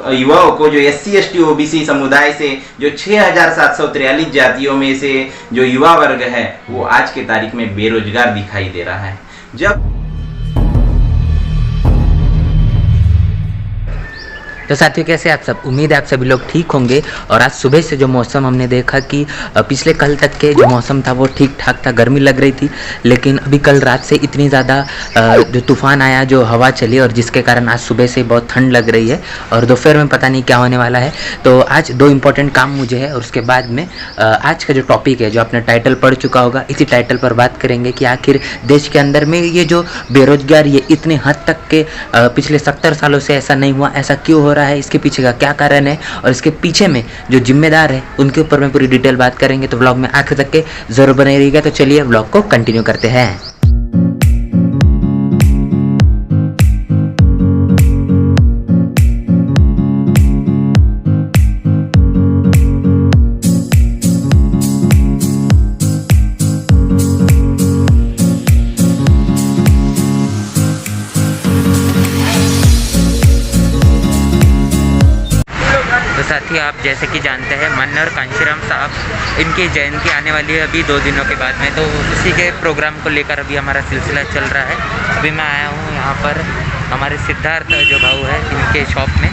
युवाओं को जो SC ST OBC समुदाय से जो 6743 जातियों में से जो युवा वर्ग है वो आज के तारीख में बेरोजगार दिखाई दे रहा है। जब तो साथियों कैसे आप सब, उम्मीद है आप सभी लोग ठीक होंगे। और आज सुबह से जो मौसम हमने देखा कि पिछले कल तक के जो मौसम था वो ठीक ठाक था, गर्मी लग रही थी, लेकिन अभी कल रात से इतनी ज़्यादा जो तूफान आया, जो हवा चली और जिसके कारण आज सुबह से बहुत ठंड लग रही है और दोपहर में पता नहीं क्या होने वाला है। तो आज दो इम्पोर्टेंट काम मुझे है और उसके बाद में आज का जो टॉपिक है, जो आपने टाइटल पढ़ चुका होगा, इसी टाइटल पर बात करेंगे कि आखिर देश के अंदर में ये जो बेरोजगार ये इतने हद तक के पिछले 70 सालों से ऐसा नहीं हुआ, ऐसा क्यों हो रहा है, इसके पीछे का क्या कारण है और इसके पीछे में जो जिम्मेदार है उनके ऊपर में पूरी डिटेल बात करेंगे। तो व्लॉग में आखिर तक के जरूर बने रहिएगा। तो चलिए व्लॉग को कंटिन्यू करते हैं। साथी आप जैसे कि जानते हैं मन्नर कांशीराम साहब, इनकी जयंती आने वाली है अभी 2 दिनों के बाद में, तो उसी के प्रोग्राम को लेकर अभी हमारा सिलसिला चल रहा है। अभी मैं आया हूँ यहाँ पर हमारे सिद्धार्थ जो भाऊ है इनके शॉप में,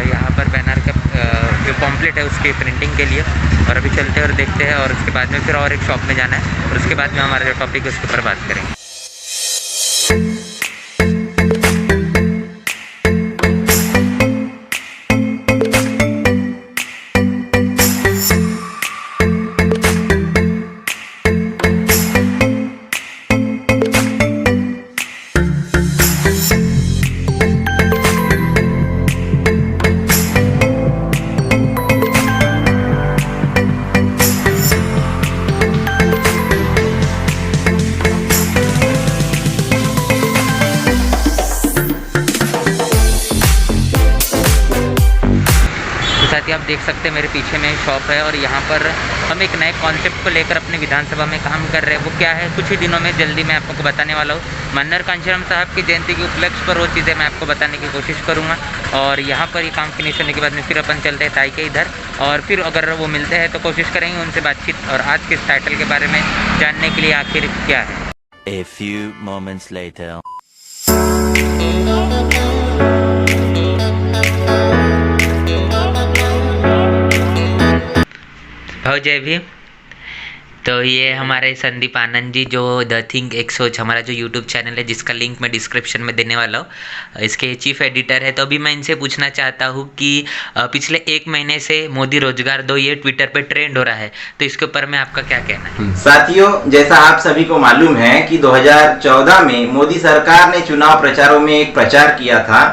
यहाँ पर बैनर का जो पॉम्पलेट है उसकी प्रिंटिंग के लिए, और अभी चलते हैं और देखते हैं, और उसके बाद में फिर और एक शॉप में जाना है और उसके बाद में हमारा जो टॉपिक है उसके ऊपर बात करेंगे। आप देख सकते हैं मेरे पीछे में शॉप है और यहाँ पर हम एक नए कॉन्सेप्ट को लेकर अपने विधानसभा में काम कर रहे हैं। वो क्या है, कुछ ही दिनों में जल्दी मैं आपको बताने वाला हूँ। मन्नर कांशीराम साहब की जयंती के उपलक्ष्य पर वो चीज़ें मैं आपको बताने की कोशिश करूँगा। और यहाँ पर ये काम फिनिश होने के बाद में फिर अपन चलते हैं ताई के इधर, और फिर अगर वो मिलते हैं तो कोशिश करेंगे उनसे बातचीत और आज के इस टाइटल के बारे में जानने के लिए आखिर क्या है। A few moments later. भाव जय भीम। तो ये हमारे संदीप आनंद जी, जो द थिंक एक सोच हमारा जो यूट्यूब चैनल है जिसका लिंक मैं डिस्क्रिप्शन में देने वाला हूँ, इसके चीफ एडिटर है। तो अभी मैं इनसे पूछना चाहता हूँ कि पिछले 1 महीने से मोदी रोजगार दो ये ट्विटर पे ट्रेंड हो रहा है, तो इसके ऊपर में आपका क्या कहना है? साथियों, जैसा आप सभी को मालूम है कि 2014 में मोदी सरकार ने चुनाव प्रचारों में एक प्रचार किया था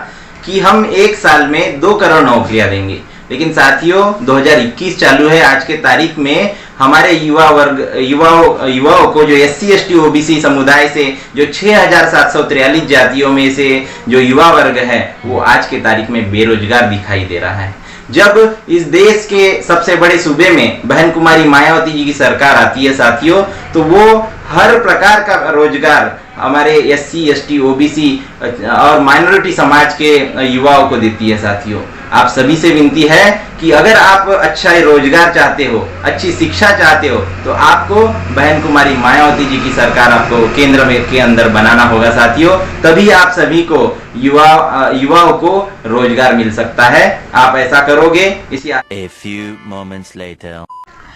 कि हम 1 साल में 2 करोड़ नौकरियां देंगे। लेकिन साथियों 2021 चालू है, आज के तारीख में हमारे युवाओं को जो SC ST OBC समुदाय से जो 6743 जातियों में से जो युवा वर्ग है वो आज के तारीख में बेरोजगार दिखाई दे रहा है। जब इस देश के सबसे बड़े सूबे में बहन कुमारी मायावती जी की सरकार आती है साथियों, तो वो हर प्रकार का रोजगार हमारे SC ST OBC और माइनॉरिटी समाज के युवाओं को देती है। साथियों आप सभी से विनती है कि अगर आप अच्छा रोजगार चाहते हो, अच्छी शिक्षा चाहते हो, तो आपको बहन कुमारी मायावती जी की सरकार आपको केंद्र में के अंदर बनाना होगा साथियों। तभी आप सभी को युवाओं को रोजगार मिल सकता है। आप ऐसा करोगे इसी। A few moments later.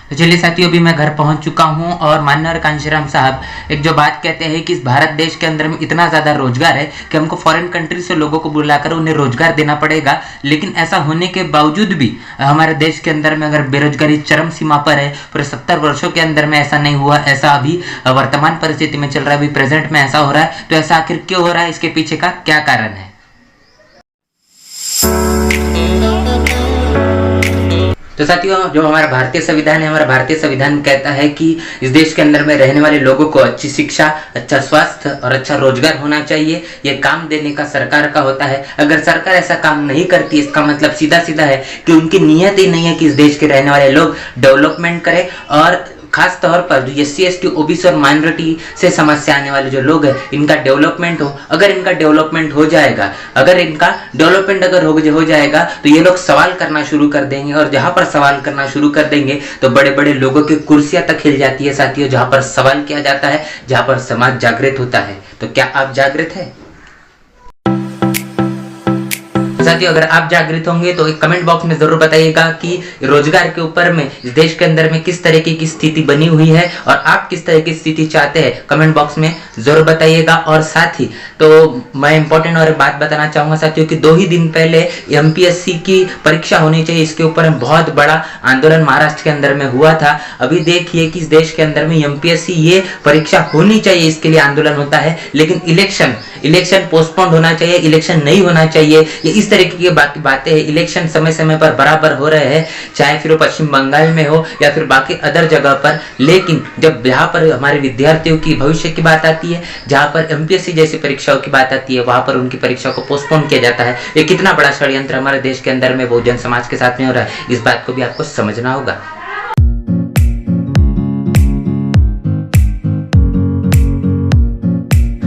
तो चलिए साथियों, अभी मैं घर पहुंच चुका हूं और मन्नर कांशीराम साहब एक जो बात कहते हैं कि इस भारत देश के अंदर में इतना ज़्यादा रोजगार है कि हमको फॉरेन कंट्री से लोगों को बुलाकर उन्हें रोजगार देना पड़ेगा। लेकिन ऐसा होने के बावजूद भी हमारे देश के अंदर में अगर बेरोजगारी चरम सीमा पर है, पूरे 70 वर्षों के अंदर में ऐसा नहीं हुआ, ऐसा अभी वर्तमान परिस्थिति में चल रहा है, अभी प्रेजेंट में ऐसा हो रहा है। तो ऐसा आखिर क्यों हो रहा है, इसके पीछे का क्या कारण है? तो साथियों, जो हमारा भारतीय संविधान है, हमारा भारतीय संविधान कहता है कि इस देश के अंदर में रहने वाले लोगों को अच्छी शिक्षा, अच्छा स्वास्थ्य और अच्छा रोजगार होना चाहिए। ये काम देने का सरकार का होता है। अगर सरकार ऐसा काम नहीं करती, इसका मतलब सीधा सीधा है कि उनकी नीयत ही नहीं है कि इस देश के रहने वाले लोग डेवलपमेंट करें और खास तौर पर जो SC ST OBC और माइनॉरिटी से समस्या आने वाले जो लोग हैं, इनका डेवलपमेंट हो। अगर इनका डेवलपमेंट हो जाएगा, हो जाएगा तो ये लोग सवाल करना शुरू कर देंगे, और जहां पर सवाल करना शुरू कर देंगे तो बड़े बड़े लोगों की कुर्सियां तक हिल जाती है साथियों। जहां पर सवाल किया जाता है, जहां पर समाज जागृत होता है। तो क्या आप जागृत हैं? साथियों, अगर आप जागृत होंगे तो एक कमेंट बॉक्स में जरूर बताइएगा कि रोजगार के ऊपर में इस देश के अंदर में किस तरीके की स्थिति बनी हुई है, और आप किस तरह की स्थिति चाहते हैं, कमेंट बॉक्स में जरूर बताइएगा। और साथ ही तो मैं इंपॉर्टेंट और बात बताना चाहूंगा साथियों कि 2 ही दिन पहले MPSC की परीक्षा होनी चाहिए, इसके ऊपर बहुत बड़ा आंदोलन महाराष्ट्र के अंदर में हुआ था। अभी देखिए कि इस देश के अंदर में MPSC ये परीक्षा होनी चाहिए, इसके लिए आंदोलन होता है, लेकिन इलेक्शन पोस्टपोन होना चाहिए, इलेक्शन नहीं होना चाहिए। ये इस तरीके की बातें हैं। इलेक्शन समय समय पर बराबर हो रहे हैं, चाहे फिर वो पश्चिम बंगाल में हो या फिर बाकी अदर जगह पर, लेकिन जब यहाँ पर हमारे विद्यार्थियों की भविष्य की बात आती है, जहाँ पर MPSC जैसी परीक्षाओं की बात आती है, वहां पर उनकी परीक्षा को पोस्टपोन किया जाता है। ये कितना बड़ा षड्यंत्र हमारे देश के अंदर में बहुजन समाज के साथ में हो रहा है, इस बात को भी आपको समझना होगा।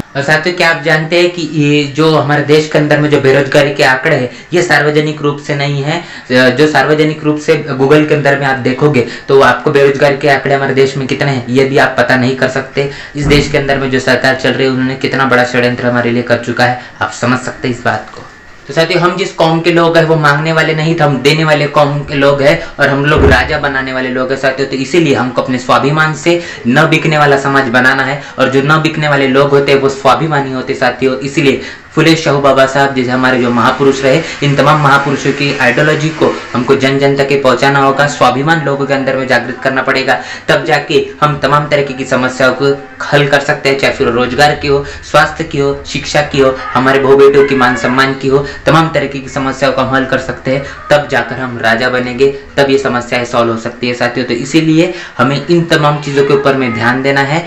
और साथियों, क्या आप जानते हैं कि ये जो हमारे देश के अंदर में जो बेरोजगारी के आंकड़े हैं, ये सार्वजनिक रूप से नहीं है। जो सार्वजनिक रूप से गूगल के अंदर में आप देखोगे तो आपको बेरोजगारी के आंकड़े हमारे देश में कितने हैं ये भी आप पता नहीं कर सकते। इस देश के अंदर में जो सरकार चल रही है, उन्होंने कितना बड़ा षड्यंत्र हमारे लिए कर चुका है, आप समझ सकते हैं इस बात को। तो साथियों, हम जिस कौम के लोग हैं वो मांगने वाले नहीं थे, हम देने वाले कौम के लोग हैं, और हम लोग राजा बनाने वाले लोग हैं साथियों। तो इसीलिए हमको अपने स्वाभिमान से न बिकने वाला समाज बनाना है, और जो न बिकने वाले लोग होते हैं वो स्वाभिमानी होते साथियों। इसीलिए फुले शाहू बाबा साहब जैसे हमारे जो महापुरुष रहे, इन तमाम महापुरुषों की आइडियोलॉजी को हमको जन जन तक पहुंचाना होगा। स्वाभिमान लोगों के अंदर में जागृत करना पड़ेगा, तब जाके हम तमाम तरीके की समस्याओं को हल कर सकते हैं, चाहे फिर रोजगार की हो, स्वास्थ्य की हो, शिक्षा की हो, हमारे बहु बेटों की मान सम्मान की हो, तमाम तरीके की समस्याओं को हम हल कर सकते हैं। तब जाकर हम राजा बनेंगे, तब ये समस्याएं सॉल्व हो सकती है साथियों। तो इसीलिए हमें इन तमाम चीजों के ऊपर में ध्यान देना है।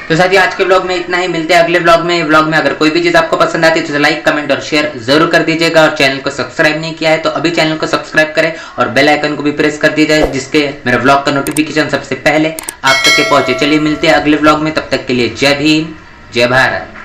तो साथियों, आज के ब्लॉग में इतना ही, मिलते हैं अगले ब्लॉग में। अगर कोई भी चीज आपको पसंद आती है तो लाइक, कमेंट और शेयर जरूर कर दीजिएगा, और चैनल को सब्सक्राइब नहीं किया है तो अभी चैनल को सब्सक्राइब करें और बेल आइकन को भी प्रेस कर दीजिए, जिसके मेरे ब्लॉग का नोटिफिकेशन सबसे पहले आप तक के पहुंचे। चलिए मिलते हैं अगले ब्लॉग में, तब तक के लिए जय भीम, जय भारत।